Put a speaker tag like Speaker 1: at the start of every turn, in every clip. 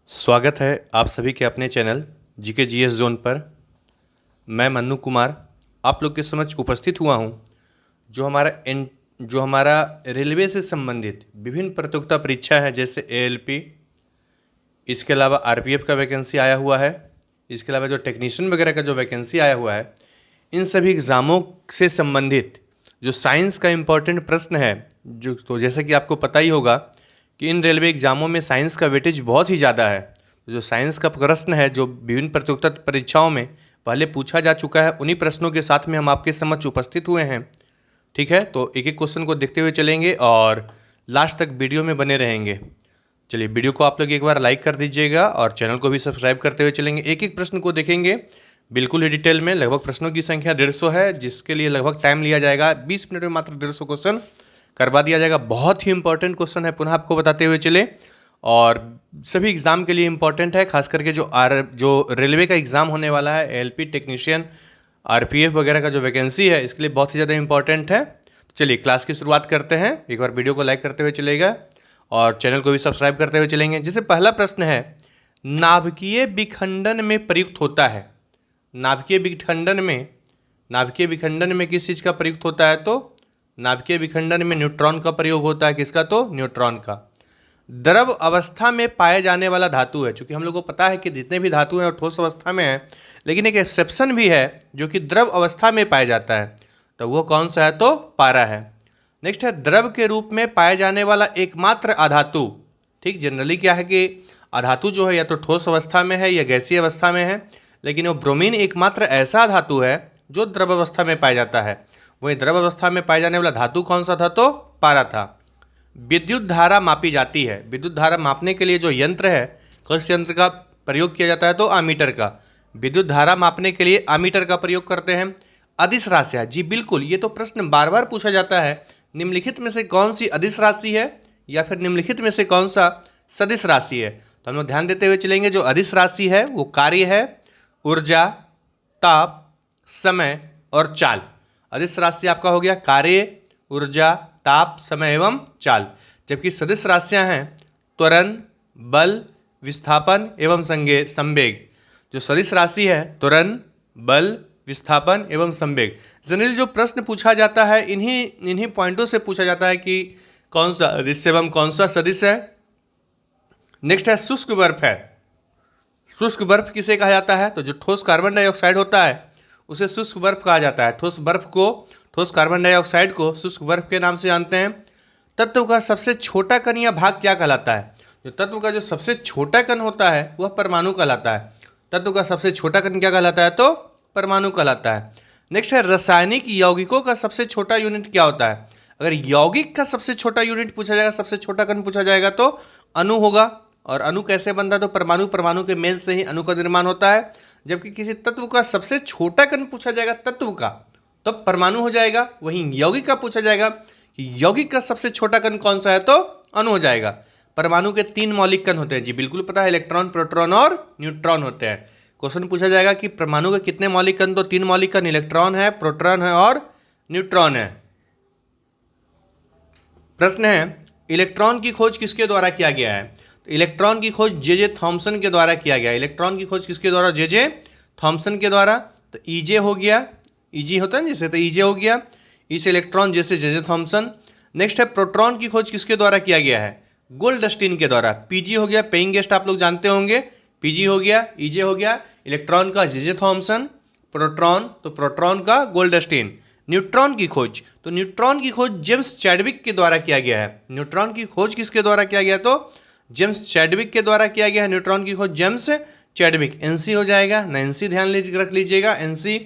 Speaker 1: स्वागत है आप सभी के अपने चैनल जीके जीएस जोन पर। मैं मन्नू कुमार आप लोग के समक्ष उपस्थित हुआ हूँ। जो हमारा रेलवे से संबंधित विभिन्न प्रतियोगिता परीक्षा है, जैसे एएलपी, इसके अलावा आरपीएफ का वैकेंसी आया हुआ है, इसके अलावा जो टेक्नीशियन वगैरह का जो वैकेंसी आया हुआ है, इन सभी एग्ज़ामों से संबंधित जो साइंस का इम्पोर्टेंट प्रश्न है, तो जैसे कि आपको पता ही होगा कि इन रेलवे एग्ज़ामों में साइंस का वेटेज बहुत ही ज़्यादा है। जो साइंस का प्रश्न है जो विभिन्न प्रतियोगिता परीक्षाओं में पहले पूछा जा चुका है, उन्हीं प्रश्नों के साथ में हम आपके समक्ष उपस्थित हुए हैं। ठीक है, तो एक एक क्वेश्चन को देखते हुए चलेंगे और लास्ट तक वीडियो में बने रहेंगे। चलिए, वीडियो को आप लोग एक बार लाइक कर दीजिएगा और चैनल को भी सब्सक्राइब करते हुए चलेंगे। एक एक प्रश्न को देखेंगे बिल्कुल ही डिटेल में। लगभग प्रश्नों की संख्या 150 है, जिसके लिए लगभग टाइम लिया जाएगा 20 मिनट में मात्र 150 क्वेश्चन करवा दिया जाएगा। बहुत ही इंपॉर्टेंट क्वेश्चन है, पुनः आपको बताते हुए चले, और सभी एग्ज़ाम के लिए इम्पॉर्टेंट है। खास करके जो रेलवे का एग्ज़ाम होने वाला है, एएलपी, टेक्नीशियन, आरपीएफ वगैरह का जो वैकेंसी है, इसके लिए बहुत ही ज़्यादा इंपॉर्टेंट है। चलिए क्लास की शुरुआत करते हैं। एक बार वीडियो को लाइक करते हुए चलेगा और चैनल को भी सब्सक्राइब करते हुए चलेंगे। जैसे पहला प्रश्न है, नाभिकीय विखंडन में प्रयुक्त होता है। नाभिकीय विखंडन में किस चीज़ का प्रयुक्त होता है? तो नाभिकीय विखंडन में न्यूट्रॉन का प्रयोग होता है। किसका? तो न्यूट्रॉन का। द्रव अवस्था में पाए जाने वाला धातु है। चूंकि हम लोग को पता है कि जितने भी धातु हैं वो ठोस अवस्था में है, लेकिन एक एक्सेप्शन भी है जो कि द्रव अवस्था में पाया जाता है, तो वो कौन सा है? तो पारा है। नेक्स्ट है, द्रव के रूप में पाए जाने वाला एकमात्र अधातु। ठीक, जनरली क्या है कि अधातु जो है या तो ठोस अवस्था में है या गैसीय अवस्था में है, लेकिन वो ब्रोमीन एकमात्र ऐसा धातु है जो द्रव अवस्था में पाया जाता है। वही द्रव अवस्था में पाए जाने वाला धातु कौन सा था? तो पारा था। विद्युत धारा मापी जाती है। विद्युत धारा मापने के लिए जो यंत्र है, किस यंत्र का प्रयोग किया जाता है? तो आमीटर का। विद्युत धारा मापने के लिए आमीटर का प्रयोग करते हैं। अदिश राशियाँ, जी बिल्कुल, ये तो प्रश्न बार बार पूछा जाता है। निम्नलिखित में से कौन सी अदिश राशि है या फिर निम्नलिखित में से कौन सा सदिश राशि है? तो हम लोग ध्यान देते हुए चलेंगे। जो अदिश राशि है वो कार्य है, ऊर्जा, ताप, समय और चाल। अदिश राशि आपका हो गया कार्य, ऊर्जा, ताप, समय एवं चाल। जबकि सदिश राशियां हैं त्वरण, बल, विस्थापन एवं संवेग। जो सदिश राशि है त्वरण, बल, विस्थापन एवं संवेग। जनरली जो प्रश्न पूछा जाता है इन्हीं पॉइंटों से पूछा जाता है कि कौन सा अदिश एवं कौन सा सदिश है। नेक्स्ट है, शुष्क बर्फ है। शुष्क बर्फ किसे कहा जाता है? तो जो ठोस कार्बन डाइऑक्साइड होता है उसे शुष्क बर्फ कहा जाता है। ठोस कार्बन डाइऑक्साइड को शुष्क बर्फ के नाम से जानते हैं। तत्व का सबसे छोटा कण या भाग क्या कहलाता है? जो तत्व का जो सबसे छोटा कण होता है वह परमाणु कहलाता है। तत्व का सबसे छोटा कण क्या कहलाता है? तो परमाणु कहलाता है। नेक्स्ट है, रासायनिक यौगिकों का सबसे छोटा यूनिट क्या होता है? अगर यौगिक का सबसे छोटा यूनिट पूछा जाएगा, सबसे छोटा कण पूछा जाएगा, तो अणु होगा। और अणु कैसे बनता है? तो परमाणु के मेल से ही अणु का निर्माण होता है। जबकि किसी तत्व का सबसे छोटा कण पूछा जाएगा तत्व का, तो परमाणु हो जाएगा। वहीं यौगिक का पूछा जाएगा कि यौगिक का सबसे छोटा कण कौन सा है, तो अणु हो जाएगा। परमाणु के 3 मौलिक कण होते हैं, जी बिल्कुल पता है, इलेक्ट्रॉन, प्रोटॉन और न्यूट्रॉन होते हैं। क्वेश्चन पूछा जाएगा कि परमाणु के कितने मौलिक कण? तो 3 मौलिक कण, इलेक्ट्रॉन है, प्रोटॉन है और न्यूट्रॉन है। प्रश्न है, इलेक्ट्रॉन की खोज किसके द्वारा किया गया है? तो इलेक्ट्रॉन की खोज जे थॉमसन के द्वारा किया गया। इलेक्ट्रॉन की खोज किसके द्वारा? जे थॉमसन के द्वारा। तो ईजे हो गया, ईजी होता है जैसे, तो ईजे हो गया। इस इलेक्ट्रॉन जैसे जे थॉमसन। नेक्स्ट है, प्रोटॉन की खोज किसके द्वारा किया गया है? गोल्डस्टीन के द्वारा। पीजी हो गया, पेइंग गेस्ट आप लोग जानते होंगे, पीजी हो गया, ईजे हो गया। इलेक्ट्रॉन का जे थॉमसन, प्रोटॉन, तो प्रोटॉन का गोल्डस्टीन। न्यूट्रॉन की खोज, तो न्यूट्रॉन की खोज जेम्स चैडविक के द्वारा किया गया है। न्यूट्रॉन की खोज किसके द्वारा किया गया? तो जेम्स चैडविक के द्वारा किया गया है न्यूट्रॉन की खोज, जेम्स चैडविक। एनसी हो जाएगा ना, एनसी ध्यान रख लीजिएगा, एनसी।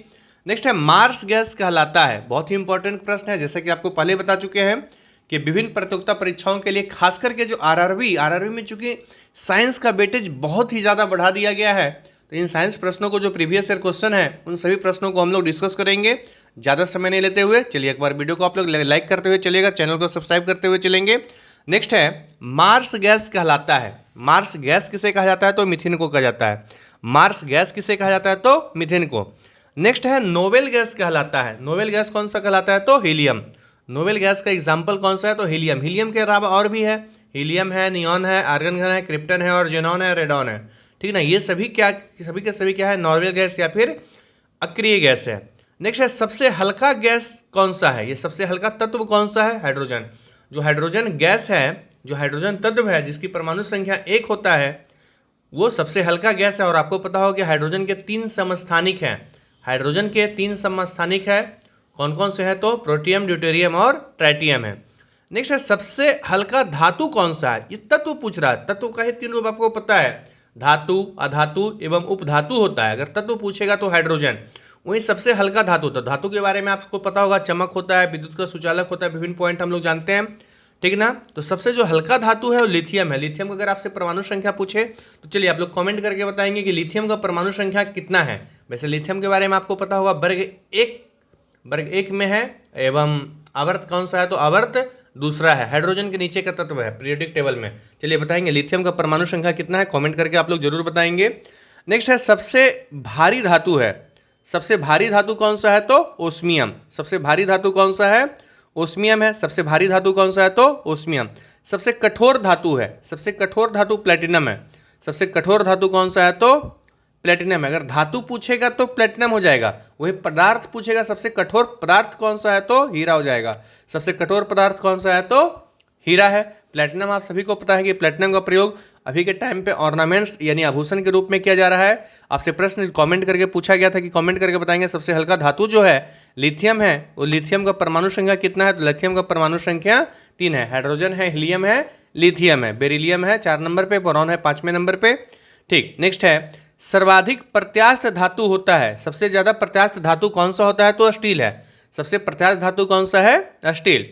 Speaker 1: नेक्स्ट है, मार्स गैस कहलाता है। बहुत ही इंपॉर्टेंट प्रश्न है, जैसे कि आपको पहले बता चुके हैं कि विभिन्न प्रतियोगिता परीक्षाओं के लिए खास करके जो आरआरबी में चूंकि साइंस का वेटेज बहुत ही ज़्यादा बढ़ा दिया गया है, तो इन साइंस प्रश्नों को जो प्रीवियस ईयर क्वेश्चन है उन सभी प्रश्नों को हम लोग डिस्कस करेंगे ज़्यादा समय नहीं लेते हुए। चलिए एक बार वीडियो को आप लोग लाइक करते हुए चलिएगा, चैनल को सब्सक्राइब करते हुए चलेंगे। नेक्स्ट है, मार्स गैस कहलाता है। मार्स गैस किसे कहा जाता है? तो मीथेन को कहा जाता है। मार्स गैस किसे कहा जाता है? तो मीथेन को। नेक्स्ट है, नोबेल गैस कहलाता है। नोबेल गैस कौन सा कहलाता है? तो हीलियम। नोबेल गैस का एग्जाम्पल कौन सा है? तो हीलियम। हीलियम के अलावा और भी है, हीलियम है, नियॉन है, आर्गन है, क्रिप्टन है और जेनॉन है, रेडॉन है। ठीक ना, ये सभी के सभी क्या है, नॉर्मल गैस या फिर अक्रिय गैस है। नेक्स्ट है सबसे हल्का गैस कौन सा है, ये सबसे हल्का तत्व कौन सा है, हाइड्रोजन। जो हाइड्रोजन गैस है, जो हाइड्रोजन तत्व है जिसकी परमाणु संख्या 1 होता है, वो सबसे हल्का गैस है। और आपको पता होगा कि हाइड्रोजन के 3 समस्थानिक हैं, हाइड्रोजन के 3 समस्थानिक है, कौन कौन से हैं, तो प्रोटियम, ड्यूटेरियम और ट्राइटियम है। नेक्स्ट है सबसे हल्का धातु कौन सा है, ये तत्व पूछ रहा है। तत्व का ही 3 रूप आपको पता है, धातु, अधातु एवं उपधातु होता है। अगर तत्व पूछेगा तो हाइड्रोजन। वही सबसे हल्का धातु, तो धातु के बारे में आपको पता होगा, चमक होता है, विद्युत का सुचालक होता है, विभिन्न पॉइंट हम लोग जानते हैं। ठीक ना, तो सबसे जो हल्का धातु है वो लिथियम है। लिथियम का अगर आपसे परमाणु संख्या पूछे तो चलिए आप लोग कमेंट करके बताएंगे कि लिथियम का परमाणु संख्या कितना है। वैसे लिथियम के बारे में आपको पता होगा, वर्ग एक में है, एवं आवर्त कौन सा है, तो आवर्त दूसरा है, हाइड्रोजन के नीचे का तत्व है पीरियोडिक टेबल में। चलिए बताएंगे लिथियम का परमाणु संख्या कितना है, कमेंट करके आप लोग जरूर बताएंगे। नेक्स्ट है सबसे भारी धातु है, सबसे भारी धातु कौन सा है, तो ओस्मियम। सबसे भारी धातु कौन सा है, ओस्मियम है। सबसे भारी धातु कौन सा है, तो ओस्मियम। सबसे कठोर धातु है, सबसे कठोर धातु प्लेटिनम है। सबसे कठोर धातु कौन सा है, तो प्लेटिनम है। अगर धातु पूछेगा तो प्लेटिनम हो जाएगा, वही पदार्थ पूछेगा सबसे कठोर पदार्थ कौन सा है, तो हीरा हो जाएगा। सबसे कठोर पदार्थ कौन सा है, तो हीरा है। प्लेटिनम आप सभी को पता है कि प्लेटिनम का प्रयोग अभी के टाइम पे ऑर्नामेंट्स यानी आभूषण के रूप में किया जा रहा है। आपसे प्रश्न कमेंट करके पूछा गया था कि कमेंट करके बताएंगे सबसे हल्का धातु जो है लिथियम है, वो लिथियम का परमाणु संख्या कितना है, तो लिथियम का परमाणु संख्या 3 है। हाइड्रोजन है, हीलियम है, लिथियम है, बेरिलियम है 4 नंबर पे, बोरॉन है 5वें नंबर पे। ठीक, नेक्स्ट है सर्वाधिक प्रत्यास्थ धातु होता है, सबसे ज्यादा प्रत्यास्थ धातु कौन सा होता है, तो स्टील है। सबसे प्रत्यास्थ धातु कौन सा है, स्टील।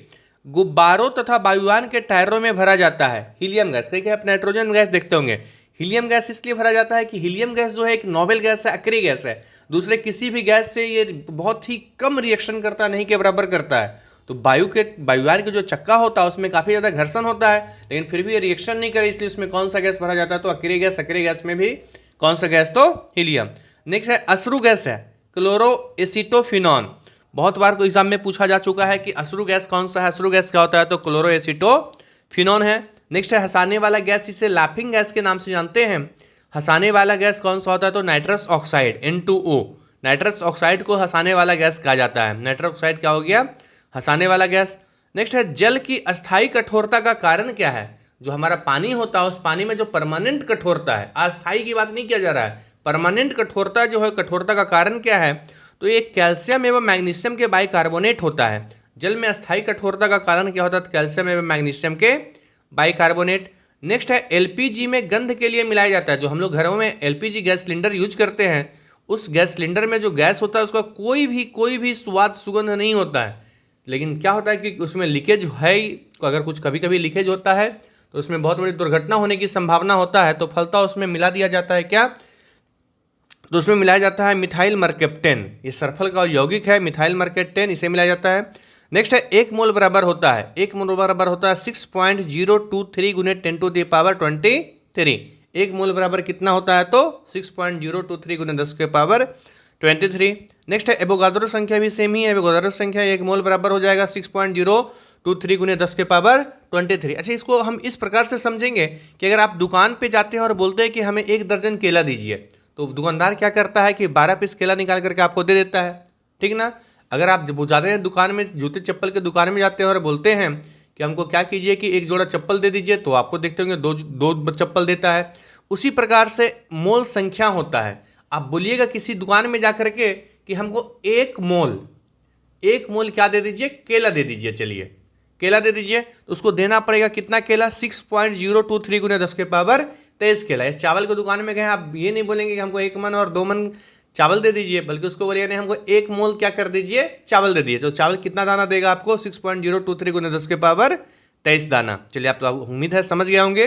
Speaker 1: गुब्बारों तथा वायुयान के टायरों में भरा जाता है हीलियम गैस। कहीं आप नाइट्रोजन गैस देखते होंगे, हीलियम गैस इसलिए भरा जाता है कि हीलियम गैस जो है एक नोबेल गैस है, अक्रिय गैस है। दूसरे किसी भी गैस से ये बहुत ही कम रिएक्शन करता, नहीं के बराबर करता है। तो वायुयान के जो चक्का होता है उसमें काफ़ी ज़्यादा घर्षण होता है, लेकिन फिर भी ये रिएक्शन नहीं करे, इसलिए उसमें कौन सा गैस भरा जाता है, तो अक्रिय गैस। अक्रिय गैस में भी कौन सा गैस, तो हीलियम। नेक्स्ट है अश्रु गैस है, क्लोरोएसिटोफिनॉन। बहुत बार को एग्जाम में पूछा जा चुका है कि अश्रु गैस कौन सा है, अश्रु गैस क्या होता है, तो क्लोरोएसिटोफिनॉन है। नेक्स्ट है हंसाने वाला गैस, इसे लाफिंग गैस के नाम से जानते हैं। हंसाने वाला गैस कौन सा होता है, तो nitrous oxide N2O। Nitrous oxide को हंसाने वाला गैस कहा जाता है। नाइट्रस ऑक्साइड क्या हो गया, हंसाने वाला गैस। नेक्स्ट है जल की अस्थायी कठोरता का कारण क्या है। जो हमारा पानी होता है उस पानी में जो परमानेंट कठोरता है, अस्थायी की बात नहीं किया जा रहा है, परमानेंट कठोरता जो है, कठोरता का कारण क्या है, तो ये कैल्शियम एवं मैग्नीशियम के बाइकार्बोनेट होता है। जल में अस्थायी कठोरता का कारण क्या होता है, कैल्शियम एवं मैग्नीशियम के बाइकार्बोनेट। नेक्स्ट है एलपीजी में गंध के लिए मिलाया जाता है। जो हम लोग घरों में एलपीजी गैस सिलेंडर यूज करते हैं, उस गैस सिलेंडर में जो गैस होता है उसका कोई भी स्वाद सुगंध नहीं होता है, लेकिन क्या होता है कि उसमें लीकेज है। अगर कुछ कभी कभी लीकेज होता है तो उसमें बहुत बड़ी दुर्घटना होने की संभावना होता है, तो फलता उसमें मिला दिया जाता है क्या, तो उसमें मिलाया जाता है मिथाइल मर्केप्टेन। ये सल्फर का यौगिक है, मिथाइल मर्केप्टेन, इसे मिलाया जाता है। नेक्स्ट है 1 मोल बराबर होता है, 1 मोल बराबर होता है 6.023 गुने 10⁻23। 1 मोल बराबर कितना होता है, तो 6.023 गुने 10⁻23। नेक्स्ट है एवोगाद्रो संख्या भी सेम ही है, एवोगाद्रो संख्या 1 मोल बराबर हो जाएगा 6.023 गुने 10⁻23। अच्छा, इसको हम इस प्रकार से समझेंगे कि अगर आप दुकान पे जाते हैं और बोलते हैं कि हमें 1 दर्जन केला दीजिए, तो दुकानदार क्या करता है कि 12 पीस केला निकाल करके आपको दे देता है। ठीक ना, अगर आप जब जाते हैं दुकान में, जूते चप्पल के दुकान में जाते हैं और बोलते हैं कि हमको क्या कीजिए कि 1 जोड़ा चप्पल दे दीजिए, तो आपको देखते होंगे दो चप्पल देता है। उसी प्रकार से मोल संख्या होता है। आप बोलिएगा किसी दुकान में जाकर के कि हमको 1 मोल क्या दे दीजिए, केला दे दीजिए, चलिए केला दे दीजिए, तो उसको देना पड़ेगा कितना केला, 6.023 गुने 10⁻23 केला। या चावल की दुकान में गए, आप ये नहीं बोलेंगे कि हमको 1 मन और 2 मन चावल दे दीजिए, बल्कि उसको बोलिए नहीं हमको 1 मोल क्या कर दीजिए, चावल दे दीजिए। तो चावल कितना दाना देगा आपको, 6.023 गुने 10⁻23 दाना। चलिए आप तो उम्मीद है समझ गए होंगे।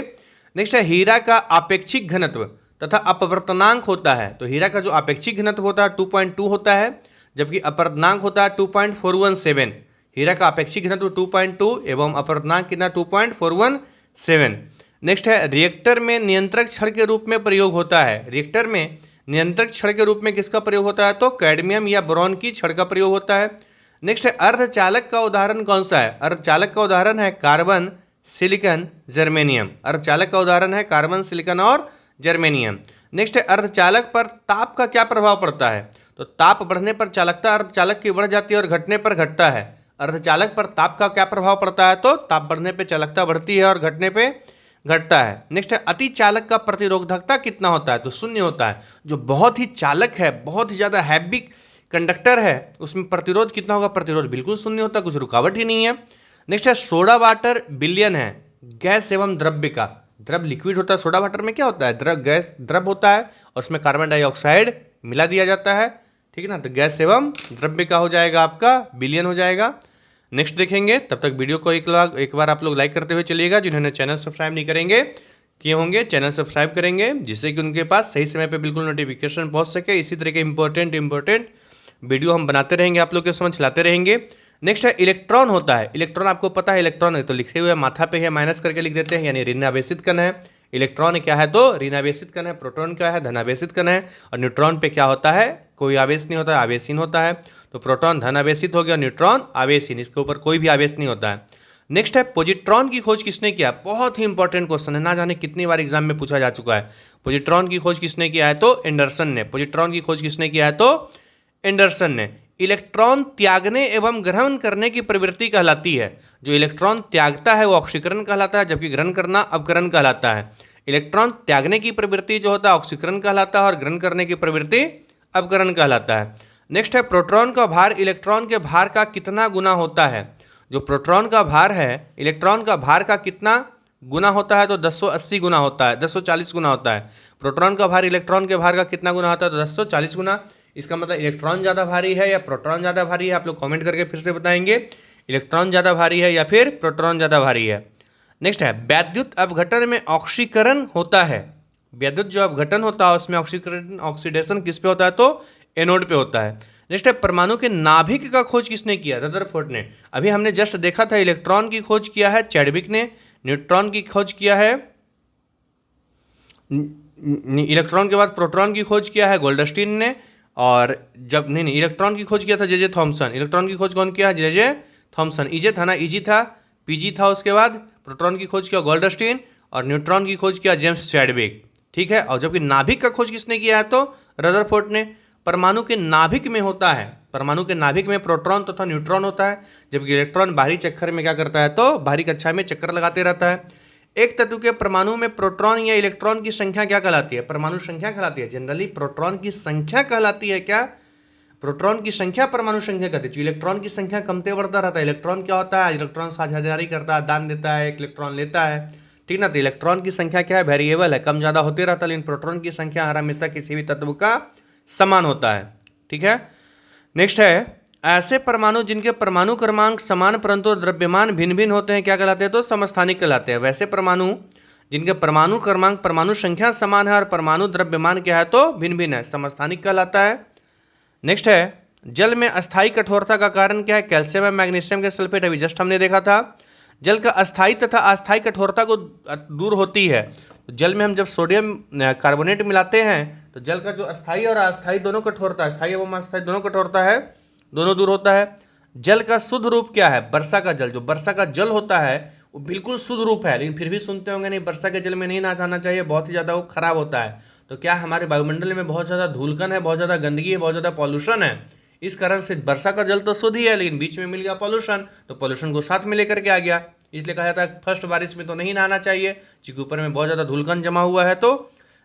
Speaker 1: नेक्स्ट है हीरा का आपेक्षिक घनत्व तथा अपवर्तनांक होता है। तो हीरा का जो आपेक्षिक घनत्व होता है 2.2 होता है, जबकि अपवर्तनांक होता है 2.417। हीरा का आपेक्षिक घनत्व 2.2 एवं अपवर्तनांक कितना 2.417। नेक्स्ट है रिएक्टर में नियंत्रक छड़ के रूप में प्रयोग होता है। रिएक्टर में नियंत्रक छड़ के रूप में किसका प्रयोग होता है, तो कैडमियम या बोरॉन की छड़ का प्रयोग होता है। नेक्स्ट है अर्धचालक का उदाहरण कौन सा है। अर्धचालक का उदाहरण है कार्बन, सिलिकॉन, जर्मेनियम। अर्धचालक का उदाहरण है कार्बन, सिलिकॉन और जर्मेनियम। नेक्स्ट है अर्धचालक पर ताप का क्या प्रभाव पड़ता है? तो ताप बढ़ने पर चालकता अर्धचालक की बढ़ जाती है और घटने पर घटता है। अर्धचालक पर ताप का क्या प्रभाव पड़ता है? तो ताप बढ़ने पे चालकता बढ़ती है और घटने पे घटता है। नेक्स्ट है अति चालक का प्रतिरोधकता कितना होता है? तो शून्य होता है। जो बहुत ही चालक है, बहुत ही ज्यादा हैवी कंडक्टर है, उसमें प्रतिरोध कितना होगा? प्रतिरोध बिल्कुल शून्य होता है, कुछ रुकावट ही नहीं है। नेक्स्ट है सोडा वाटर विलयन है गैस एवं द्रव्य का। द्रव लिक्विड होता है, सोडा वाटर में क्या होता है? द्रव, गैस द्रव होता है और उसमें कार्बन डाइऑक्साइड मिला दिया जाता है, ठीक है ना। तो गैस एवं द्रव्य का हो जाएगा आपका विलयन हो जाएगा। नेक्स्ट देखेंगे, तब तक वीडियो को एक बार आप लोग लाइक करते हुए चलिएगा। जिन्होंने चैनल सब्सक्राइब नहीं करेंगे किए होंगे, चैनल सब्सक्राइब करेंगे, जिससे कि उनके पास सही समय पे बिल्कुल नोटिफिकेशन पहुंच सके। इसी तरह के इंपॉर्टेंट वीडियो हम बनाते रहेंगे, आप लोग के समझ लाते रहेंगे। नेक्स्ट है इलेक्ट्रॉन होता है। इलेक्ट्रॉन आपको पता है, इलेक्ट्रॉन है तो लिखे हुए माथा पे है, माइनस करके लिख देते हैं, यानी ऋणावेशित कण है। इलेक्ट्रॉन क्या है? तो ऋणावेशित कण है। प्रोटॉन क्या है? धनावेशित कण है। और न्यूट्रॉन पे क्या होता है? कोई आवेश नहीं होता है, आवेशहीन होता है। तो प्रोटॉन धनावेशित हो गया, न्यूट्रॉन आवेशहीन, इसके ऊपर कोई भी आवेश नहीं होता है। नेक्स्ट है पॉजिट्रॉन की खोज किसने किया? बहुत ही इंपॉर्टेंट क्वेश्चन है, ना जाने कितनी बार एग्जाम में पूछा जा चुका है। पॉजिट्रॉन की खोज किसने किया है? तो एंडरसन ने। पॉजिट्रॉन की खोज किसने किया है? तो एंडरसन ने। इलेक्ट्रॉन त्यागने एवं ग्रहण करने की प्रवृत्ति कहलाती है। जो इलेक्ट्रॉन त्यागता है वो ऑक्सीकरण कहलाता है, जबकि ग्रहण करना अपकरण कहलाता है। इलेक्ट्रॉन त्यागने की प्रवृत्ति जो होता है ऑक्सीकरण कहलाता है और ग्रहण करने की प्रवृत्ति अपकरण कहलाता है। नेक्स्ट है प्रोटॉन का भार इलेक्ट्रॉन के भार का कितना गुना होता है? जो प्रोटॉन का भार है इलेक्ट्रॉन का भार का कितना गुना होता है? तो 1080 गुना होता है, 1040 गुना होता है। प्रोटॉन का भार इलेक्ट्रॉन के भार का कितना गुना होता है? तो 1040 गुना। इसका मतलब इलेक्ट्रॉन ज़्यादा भारी है या प्रोटॉन ज़्यादा भारी है? आप लोग कमेंट करके फिर से बताएंगे, इलेक्ट्रॉन ज़्यादा भारी है या फिर प्रोटॉन ज़्यादा भारी है। नेक्स्ट है वैद्युत अपघटन में ऑक्सीकरण होता है। वैद्युत जो अपघटन होता है उसमें ऑक्सीडेशन किस पे होता है? तो एनोड पे होता है। नेक्स्ट है परमाणु के नाभिक का खोज किसने किया? रदरफोर्ड ने। अभी हमने जस्ट देखा था इलेक्ट्रॉन की खोज किया है चैडविक ने, न्यूट्रॉन की खोज किया है, इलेक्ट्रॉन के बाद प्रोटॉन की खोज किया है गोल्डस्टीन ने, और जब नहीं इलेक्ट्रॉन की खोज किया था जे थॉमसन। इलेक्ट्रॉन की खोज कौन किया? J Thomson. इजे था ना, इजी था, पीजी था। उसके बाद प्रोटॉन की खोज किया गोल्डस्टीन और न्यूट्रॉन की खोज किया जेम्स चैडविक, ठीक है। और जबकि नाभिक का खोज किसने किया है? तो रदरफोर्ड ने। परमाणु के नाभिक में होता है, परमाणु के नाभिक में प्रोटॉन तथा न्यूट्रॉन होता है, जबकि इलेक्ट्रॉन बाहरी चक्कर में क्या करता है? तो बाहरी कक्षा में चक्कर लगाते रहता है। एक तत्व के परमाणु में प्रोटॉन या इलेक्ट्रॉन की संख्या क्या कहलाती है? परमाणु संख्या कहलाती है। जनरली प्रोटॉन की संख्या कहलाती है क्या? प्रोटॉन की संख्या परमाणु संख्या कहती है। इलेक्ट्रॉन की संख्या कमते बढ़ता रहता है। इलेक्ट्रॉन क्या होता है? इलेक्ट्रॉन साझेदारी करता है, दान देता है, एक इलेक्ट्रॉन लेता है, ठीक ना। तो इलेक्ट्रॉन की संख्या क्या है? वेरिएबल है, कम ज्यादा होते रहता है। लेकिन प्रोटॉन की संख्या हर हमेशा किसी भी तत्व का समान होता है, ठीक है। नेक्स्ट है ऐसे परमाणु जिनके परमाणु क्रमांक समान परंतु द्रव्यमान भिन्न भिन्न होते हैं क्या कहलाते हैं? तो समस्थानिक कहलाते हैं। वैसे परमाणु जिनके परमाणु क्रमांक परमाणु संख्या समान है और परमाणु द्रव्यमान क्या है? तो भिन्न भिन्न है, समस्थानिक कहलाता है। नेक्स्ट है जल में अस्थायी कठोरता का कारण क्या है? कैल्शियम एवं मैग्नीशियम के सल्फेट, अभी जस्ट हमने देखा था। जल का अस्थायी तथा अस्थायी कठोरता को दूर होती है। तो जल में हम जब सोडियम कार्बोनेट मिलाते हैं तो जल का जो अस्थायी और अस्थायी दोनों कठोरता, अस्थायी एवं अस्थायी दोनों कठोरता है, दोनों दूर होता है। जल का शुद्ध रूप क्या है? वर्षा का जल। जो वर्षा का जल होता है वो बिल्कुल शुद्ध रूप है, लेकिन फिर भी सुनते होंगे नहीं वर्षा के जल में नहीं नहाना चाहिए, बहुत ही ज़्यादा वो खराब होता है। तो क्या हमारे वायुमंडल में बहुत ज़्यादा धूलकण है, बहुत ज़्यादा गंदगी है, बहुत ज़्यादा पॉल्यूशन है, इस कारण से वर्षा का जल तो शुद्ध ही है, लेकिन बीच में मिल गया पॉल्यूशन, तो पॉल्यूशन को साथ में लेकर के आ गया। इसलिए कहा जाता है फर्स्ट बारिश में तो नहीं नहाना चाहिए, क्योंकि ऊपर में बहुत ज़्यादा धूलकण जमा हुआ है। तो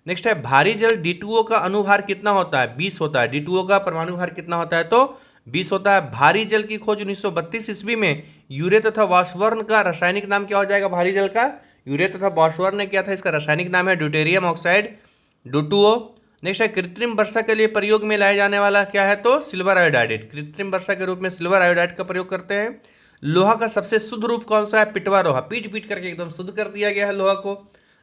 Speaker 1: नेक्स्ट है भारी जल D2O का अनुभार कितना होता है? 20 होता है। D2O का परमाणु भार कितना होता है? तो 20 होता है। भारी जल की खोज 1932 ईस्वी में यूरे तथा वाष्वर्ण का रासायनिक नाम क्या हो जाएगा? भारी जल का यूरे तथा वाष्वर्ण ने किया था, इसका रासायनिक नाम है ड्यूटेरियम ऑक्साइड D2O। नेक्स्ट है कृत्रिम वर्षा के लिए प्रयोग में लाया जाने वाला क्या है? तो सिल्वर आयोडाइड। कृत्रिम वर्षा के रूप में सिल्वर आयोडाइड का प्रयोग करते हैं। लोहा का सबसे शुद्ध रूप कौन सा है? पिटवा लोहा। पीट पीट करके एकदम शुद्ध कर दिया गया है लोहा को।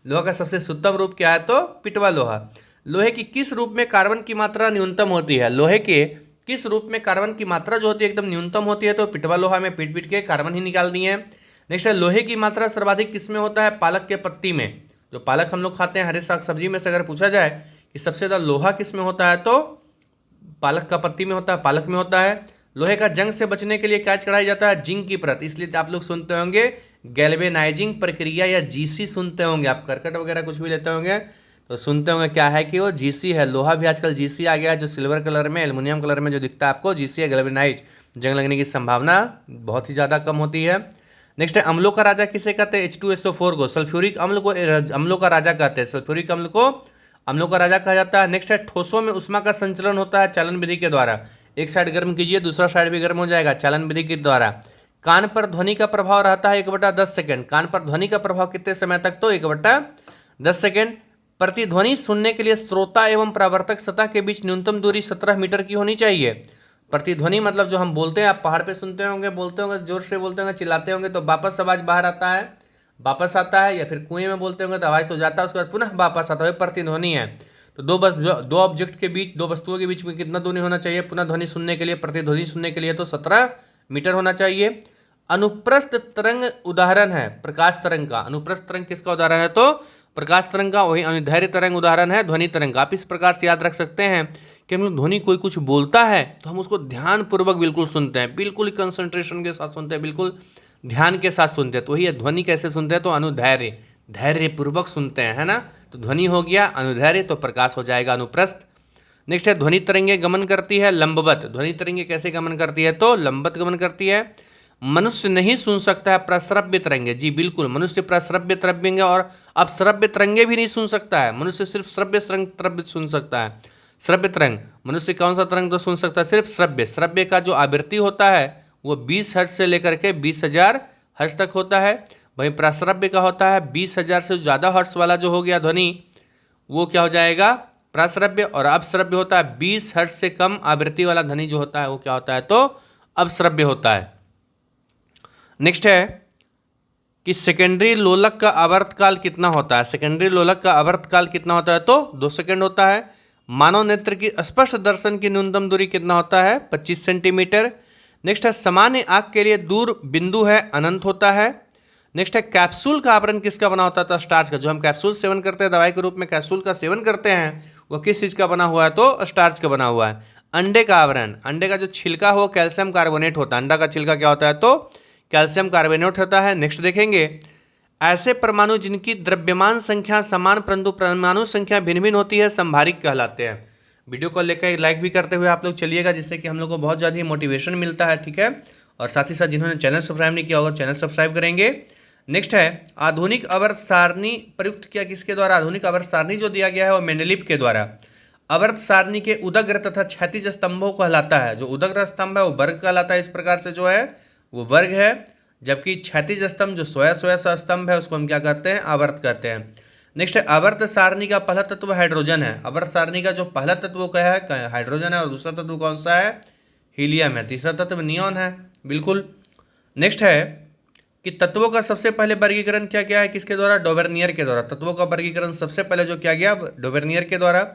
Speaker 1: लोहा का सबसे शुद्धतम रूप क्या है? तो पिटवा लोहा। लोहे की किस रूप में कार्बन की मात्रा न्यूनतम होती है? लोहे के किस रूप में कार्बन की मात्रा जो होती है एकदम न्यूनतम होती है? तो पिटवा लोहा में पीट पीट के कार्बन ही निकाल दिए हैं। नेक्स्ट है लोहे की मात्रा सर्वाधिक किस में होता है? पालक के पत्ती में। जो पालक हम लोग खाते हैं हरे साग सब्जी में से अगर पूछा जाए कि सबसे ज़्यादा लोहा किस में होता है, तो पालक का पत्ती में होता है, पालक में होता है। लोहे का जंग से बचने के लिए क्या चढ़ाया जाता है? जिंक की परत। इसलिए आप लोग सुनते होंगे गैल्वेनाइजिंग प्रक्रिया या जीसी सुनते होंगे आप, करकट वगैरह कुछ भी लेते होंगे तो सुनते होंगे क्या है कि वो जीसी है। लोहा भी आजकल जीसी आ गया है, जो सिल्वर कलर में, एल्युमिनियम कलर में जो दिखता है आपको, जीसी है, गैल्वेनाइज। जंग लगने की संभावना बहुत ही ज़्यादा कम होती है। नेक्स्ट है अम्लों का राजा किसे कहते हैं? H2SO4 को। सल्फ्यूरिक अम्ल को अम्लों का राजा कहते हैं, सल्फ्यूरिक अम्ल को अम्लों का राजा कहा जाता है। नेक्स्ट है ठोसों में ऊष्मा का संचलन होता है चालन विधि के द्वारा। एक साइड गर्म कीजिए, दूसरा साइड भी गर्म हो जाएगा, चालन विधि के द्वारा। कान पर ध्वनि का प्रभाव रहता है 1/10 सेकेंड। कान पर ध्वनि का प्रभाव कितने समय तक? तो 1/10 सेकेंड। प्रतिध्वनि सुनने के लिए श्रोता एवं परावर्तक सतह के बीच न्यूनतम दूरी 17 मीटर की होनी चाहिए। प्रतिध्वनि मतलब जो हम बोलते हैं, आप पहाड़ पे सुनते होंगे, बोलते होंगे, जोर से बोलते होंगे, चिल्लाते होंगे तो वापस आवाज बाहर आता है, वापस आता है, या फिर कुएं में बोलते होंगे तो आवाज तो जाता है, उसके बाद पुनः वापस आता है, प्रतिध्वनि है। तो दो ऑब्जेक्ट के बीच, दो वस्तुओं के बीच में कितना दूरी होना चाहिए पुनः ध्वनि सुनने के लिए, प्रतिध्वनि सुनने के लिए? तो 17 मीटर होना चाहिए। अनुप्रस्थ तरंग उदाहरण है प्रकाश तरंग का। अनुप्रस्थ तरंग किसका उदाहरण है? तो प्रकाश तरंग का। वही अनुदैर्घ्य तरंग उदाहरण है ध्वनि तरंग का। आप इस प्रकार से याद रख सकते हैं कि हम लोग ध्वनि कोई कुछ बोलता है तो हम उसको ध्यान पूर्वक बिल्कुल सुनते हैं, बिल्कुल कंसंट्रेशन के साथ सुनते हैं, बिल्कुल ध्यान के साथ सुनते हैं। तो वही ध्वनि कैसे सुनते हैं? तो अनुदैर्घ्य, धैर्य पूर्वक सुनते हैं, है ना। तो ध्वनि हो गया अनुदैर्घ्य, तो प्रकाश हो जाएगा अनुप्रस्थ। नेक्स्ट है ध्वनि तरंगे गमन करती है लंबवत। ध्वनि तरंगे कैसे गमन करती है? तो लंबवत गमन करती है। मनुष्य नहीं सुन सकता है प्रश्रव्य तरंगे। जी बिल्कुल, मनुष्य प्रश्रव्य तरंगे और अब श्रव्य तरंगे भी नहीं सुन सकता है। मनुष्य सिर्फ श्रव्य तरंग सुन सकता है। श्रव्य तरंग, मनुष्य कौन सा तरंग तो सुन सकता है? सिर्फ श्रव्य। श्रव्य का जो आवृत्ति होता है वो 20 हर्ट्ज से लेकर के 20,000 हर्ट्ज तक होता है। वहीं प्रश्रव्य का होता है 20,000 से ज़्यादा हर्ट्ज वाला जो हो गया ध्वनि, वो क्या हो जाएगा? प्रश्रव्य। और अपश्रव्य होता है 20 हर्ट्ज से कम आवृत्ति वाला ध्वनि जो होता है वो क्या होता है? तो अपश्रव्य होता है। नेक्स्ट है कि सेकेंडरी लोलक का आवर्तकाल कितना होता है? सेकेंडरी लोलक का आवर्तकाल कितना होता है? तो 2 सेकेंड होता है। मानव नेत्र की स्पष्ट दर्शन की न्यूनतम दूरी कितना होता है? 25 सेंटीमीटर। नेक्स्ट है सामान्य आंख के लिए दूर बिंदु है अनंत होता है। नेक्स्ट है कैप्सूल का आवरण किसका बना होता है? तो स्टार्च का। जो हम कैप्सूल सेवन करते हैं, दवाई के रूप में कैप्सूल का सेवन करते हैं, वो किस चीज़ का बना हुआ है? तो स्टार्च का बना हुआ है। अंडे का आवरण, अंडे का जो छिलका हो कैल्शियम कार्बोनेट होता है। अंडा का छिलका क्या होता है? तो कैल्शियम कार्बोनेट होता है। नेक्स्ट देखेंगे ऐसे परमाणु जिनकी द्रव्यमान संख्या समान परंतु परमाणु संख्या भिन्न भिन्न होती है संभारिक कहलाते हैं। वीडियो को लेकर लाइक भी करते हुए आप लोग चलिएगा, जिससे कि हम लोग को बहुत ज़्यादा ही मोटिवेशन मिलता है, ठीक है। और साथ ही साथ जिन्होंने चैनल सब्सक्राइब नहीं किया होगा चैनल सब्सक्राइब करेंगे। नेक्स्ट है आधुनिक आवर्त सारणी प्रयुक्त किया किसके द्वारा? आधुनिक आवर्त सारणी जो दिया गया है वो मेंडलीव के द्वारा। आवर्त सारणी के उदग्र तथा क्षैतिज स्तंभों को कहलाता है। जो उदग्र स्तंभ है वो वर्ग कहलाता है, इस प्रकार से जो है वो वर्ग है। जबकि क्षैतिज स्तंभ जो सोया सा स्तंभ है उसको हम क्या कहते हैं? आवर्त कहते हैं। नेक्स्ट है आवर्त सारणी का पहला तत्व हाइड्रोजन है। आवर्त सारणी का जो पहला तत्व क्या है? हाइड्रोजन है। और दूसरा तत्व कौन सा है? हीलियम है। तीसरा तत्व नियॉन है, बिल्कुल। नेक्स्ट है कि तत्वों का सबसे पहले वर्गीकरण क्या क्या है? किसके द्वारा? डोवेर्नियर के द्वारा। तत्वों का वर्गीकरण सबसे पहले जो किया गया डोवेर्नियर के द्वारा।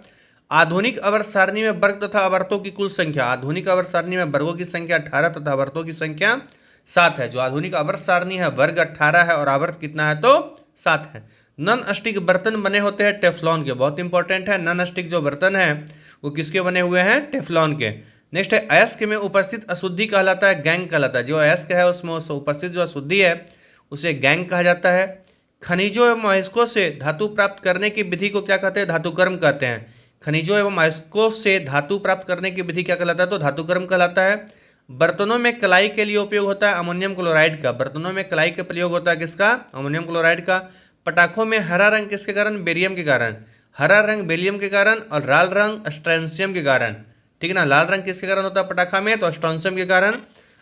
Speaker 1: आधुनिक आवर्त सारणी में वर्ग तथा आवर्तों की कुल संख्या, आधुनिक आवर्त सारणी में वर्गों की संख्या 18 तथा आवर्तों की संख्या 7 है। जो आधुनिक आवर्त सारणी है वर्ग 18 है और आवर्त कितना है? तो 7 है। नॉन स्टिक बर्तन बने होते हैं टेफ्लॉन के, बहुत इंपॉर्टेंट है। नॉन स्टिक जो बर्तन है वो किसके बने हुए हैं? टेफ्लॉन के। नेक्स्ट है अयस्क में उपस्थित अशुद्धि कहलाता है गैंग कहलाता है। जो अयस्क है उसमें उपस्थित जो अशुद्धि है उसे गैंग कहा जाता है। खनिजों एवं अयस्कों से धातु प्राप्त करने की विधि को क्या कहते हैं? धातुकर्म कहते हैं। खनिजों एवं अयस्कों से धातु प्राप्त करने की विधि क्या कहलाता है? तो धातुकर्म कहलाता है। बर्तनों में कलाई के लिए उपयोग होता है अमोनियम क्लोराइड का। बर्तनों में कलाई का प्रयोग होता है किसका? अमोनियम क्लोराइड का। पटाखों में हरा रंग किसके कारण? बेरियम के कारण। हरा रंग बेरियम के कारण और लाल रंग स्ट्रोंशियम के कारण, ठीक है ना। लाल रंग किसके कारण होता है पटाखा में? तो स्ट्रोंशियम के कारण।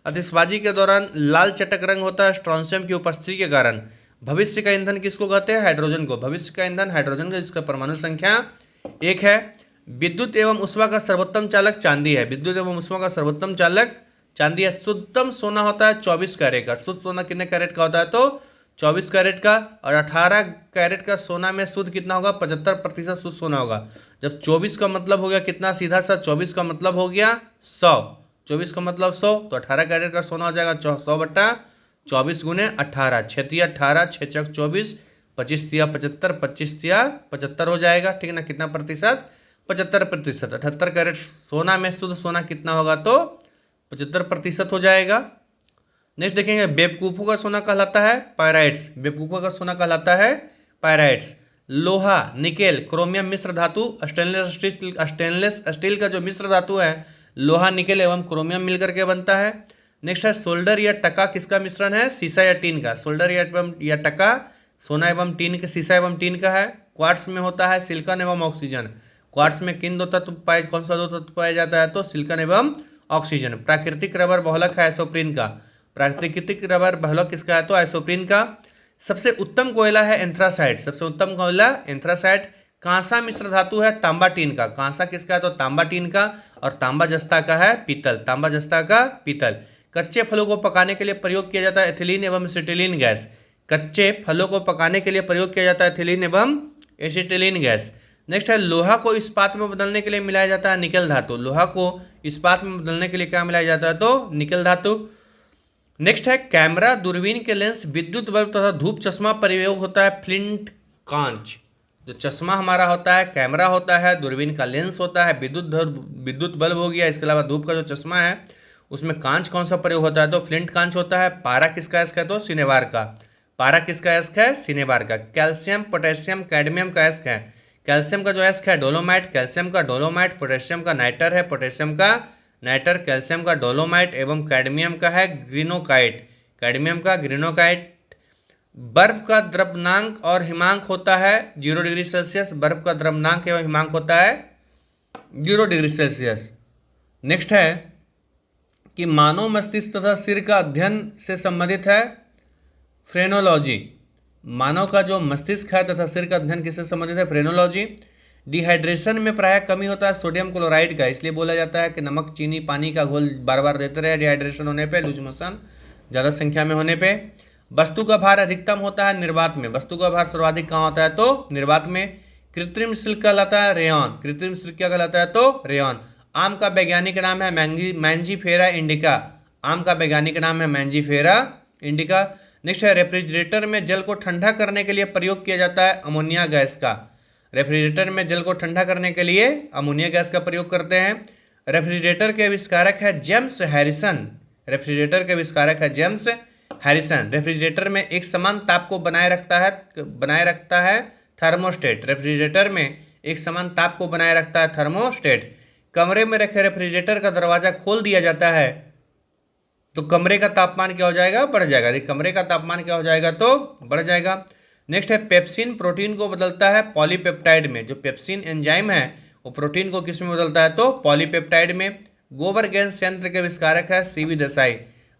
Speaker 1: आतिशबाजी के दौरान लाल चटक रंग होता है स्ट्रोंशियम की उपस्थिति के कारण। भविष्य का ईंधन किसको कहते हैं? हाइड्रोजन को। भविष्य का ईंधन हाइड्रोजन का, जिसका परमाणु संख्या 1 है। विद्युत एवं ऊष्मा का सर्वोत्तम चालक चांदी है। विद्युत एवं ऊष्मा का सर्वोत्तम चालक चांदी है। शुद्धतम सोना होता है 24 कैरेट का। शुद्ध सोना कितने कैरेट का होता है? तो 24 कैरेट का। और 18 कैरेट का सोना में शुद्ध कितना होगा? 75% शुद्ध सोना होगा। जब 24 का मतलब हो गया कितना? सीधा सा 24 का मतलब हो गया 100। 24 का मतलब 100, तो 18 कैरेट का सोना हो जाएगा 100/24 गुने 18। 6 तिया 18, 6 चौक 24, 25 तिया 75, 25 तिया 75 हो जाएगा, ठीक है ना। कितना प्रतिशत? 75%। 78 कैरेट सोना में शुद्ध सोना कितना होगा? तो 75% हो जाएगा। नेक्स्ट देखेंगे बेवकूफ़ों का सोना कहलाता है पायराइट्स, बेवकूफ़ों का सोना कहलाता है पायराइट्स। लोहा, निकेल, क्रोमियम मिश्र धातु, स्टेनलेस स्टील का जो मिश्र धातु है लोहा, निकेल एवं क्रोमियम मिलकर के बनता है। नेक्स्ट है सोल्डर या टका किसका मिश्रण है, सीसा या टीन का। सोल्डर या टका सोना एवं टीन का, सीसा एवं टीन का है। क्वार्ट्स में होता है सिलिकॉन एवं ऑक्सीजन। क्वार्ट्स में किन दो तत्व पाए, कौन सा दो तत्व पाया जाता है, तो सिलिकॉन एवं ऑक्सीजन। प्राकृतिक रबर बहुलक है आइसोप्रीन का, प्राकृतिक रबर बहुलक किसका है, तो आइसोप्रीन का। सबसे उत्तम कोयला है एंथ्रासाइट, सबसे उत्तम कोयला एंथ्रासाइट। कांसा मिश्र धातु है तांबा टीन का, कांसा किसका है, तो तांबा टीन का। और तांबा जस्ता का है पीतल, तांबा जस्ता का पीतल। कच्चे फलों को पकाने के लिए प्रयोग किया जाता है एथिलीन एवं एसिटिलीन गैस। कच्चे फलों को पकाने के लिए प्रयोग किया जाता है एथिलीन एवं एसिटिलीन गैस। नेक्स्ट है लोहा को इस्पात में बदलने के लिए मिलाया जाता है निकल धातु। लोहा को इस्पात में बदलने के लिए क्या मिलाया जाता है, तो निकल धातु। नेक्स्ट है कैमरा, दूरबीन के लेंस, विद्युत बल्ब तथा धूप चश्मा प्रयोग होता है फ्लिंट कांच। जो चश्मा हमारा होता है कैमरा होता है, दूरबीन का लेंस होता है, विद्युत बल्ब हो गया, इसके अलावा धूप का जो चश्मा है उसमें कांच कौन सा प्रयोग होता है, तो फ्लिंट कांच होता है। पारा किसका एस्क है, तो सिनेबार का। पारा किसका एस्क है, सिनेबार का। कैल्शियम, पोटेशियम, कैडमियम का एस्क है। कैल्शियम का जो एस्क है डोलोमाइट, कैल्शियम का डोलोमाइट। पोटेशियम का नाइटर है, पोटेशियम का नाइटर। कैल्शियम का डोलोमाइट एवं कैडमियम का है ग्रीनोकाइट, कैडमियम का ग्रीनोकाइट। बर्फ का द्रव्यनांक और हिमांक होता है 0 डिग्री सेल्सियस। बर्फ का द्रव्यनांक एवं हिमांक होता है 0 डिग्री सेल्सियस। नेक्स्ट है कि मानव मस्तिष्क तथा सिर का अध्ययन से संबंधित है फ्रेनोलॉजी। मानव का जो मस्तिष्क है तथा सिर का अध्ययन किससे संबंधित है, फ्रेनोलॉजी। डिहाइड्रेशन में प्रायः कमी होता है सोडियम क्लोराइड का, इसलिए बोला जाता है कि नमक, चीनी, पानी का घोल बार बार देते रहे डिहाइड्रेशन होने पे, लूज मोशन ज़्यादा संख्या में होने पे। वस्तु का भार अधिकतम होता है निर्वात में। वस्तु का भार सर्वाधिक कहाँ होता है, तो निर्वात में। कृत्रिम सिल्क कहलाता है रेयॉन, कृत्रिम सिल्क क्या कहलाता है, तो रेयॉन। आम का वैज्ञानिक नाम है मैंजीफेरा इंडिका, आम का वैज्ञानिक नाम है मैंजीफेरा इंडिका। नेक्स्ट है रेफ्रिजरेटर में जल को ठंडा करने के लिए प्रयोग किया जाता है अमोनिया गैस का। रेफ्रिजरेटर में जल को ठंडा करने के लिए अमोनिया गैस का प्रयोग करते हैं। रेफ्रिजरेटर के आविष्कारक है जेम्स हैरिसन, रेफ्रिजरेटर के आविष्कारक है जेम्स हैरिसन। रेफ्रिजरेटर में एक समान ताप को बनाए रखता है थर्मोस्टेट। रेफ्रिजरेटर में एक समान ताप को बनाए रखता है थर्मोस्टेट। कमरे में रखे रेफ्रिजरेटर का दरवाजा खोल दिया जाता है तो कमरे का तापमान क्या हो जाएगा, बढ़ जाएगा। कमरे का तापमान क्या हो जाएगा, तो बढ़ जाएगा। नेक्स्ट है पेप्सिन प्रोटीन को बदलता है पॉलीपेप्टाइड में। जो पेप्सिन एंजाइम है वो प्रोटीन को किस में बदलता है, तो पॉलीपेप्टाइड में। गोबर गैस संयंत्र के आविष्कारक है सीवी देसाई,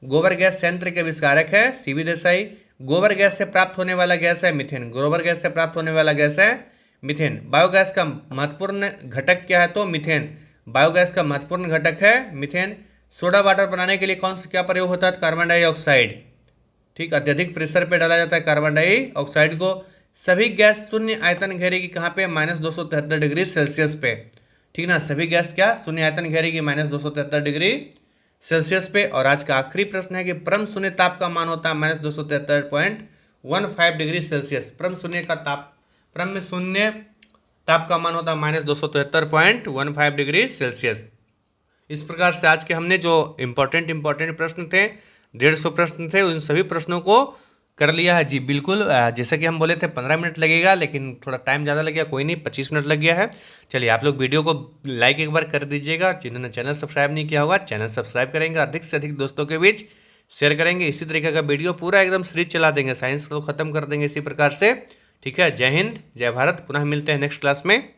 Speaker 1: गोबर गैस संयंत्र के आविष्कारक है सीवी देसाई। गोबर गैस से प्राप्त होने वाला गैस है मीथेन, गोबर गैस से प्राप्त होने वाला गैस है मीथेन। बायोगैस का महत्वपूर्ण घटक क्या है, तो मीथेन। बायोगैस का महत्वपूर्ण घटक है मीथेन। सोडा वाटर बनाने के लिए कौन सा क्या प्रयोग होता है, कार्बन डाइऑक्साइड। ठीक, अत्यधिक प्रेशर पे डाला जाता है कार्बन डाइऑक्साइड को। सभी गैस शून्य आयतन घेरेगी कहाँ पे, -273 डिग्री सेल्सियस पे। ठीक ना, सभी गैस क्या शून्य आयतन घेरेगी -273 डिग्री सेल्सियस पे। और आज का आखिरी प्रश्न है कि परम शून्य ताप का मान होता है -273.15 डिग्री सेल्सियस। परम शून्य ताप का मान होता है -273.15 डिग्री सेल्सियस। इस प्रकार से आज के हमने जो इम्पोर्टेंट प्रश्न थे, 150 प्रश्न थे, उन सभी प्रश्नों को कर लिया है। जी बिल्कुल, जैसा कि हम बोले थे 15 मिनट लगेगा, लेकिन थोड़ा टाइम ज़्यादा लग गया, कोई नहीं, 25 मिनट लग गया है। चलिए आप लोग वीडियो को लाइक एक बार कर दीजिएगा। जिन्होंने चैनल सब्सक्राइब नहीं किया होगा चैनल सब्सक्राइब करेंगे, अधिक से अधिक दोस्तों के बीच शेयर करेंगे। इसी तरीके का वीडियो पूरा एकदम सीरीज चला देंगे, साइंस को खत्म कर देंगे इसी प्रकार से। ठीक है, जय हिंद, जय भारत। पुनः मिलते हैं नेक्स्ट क्लास में।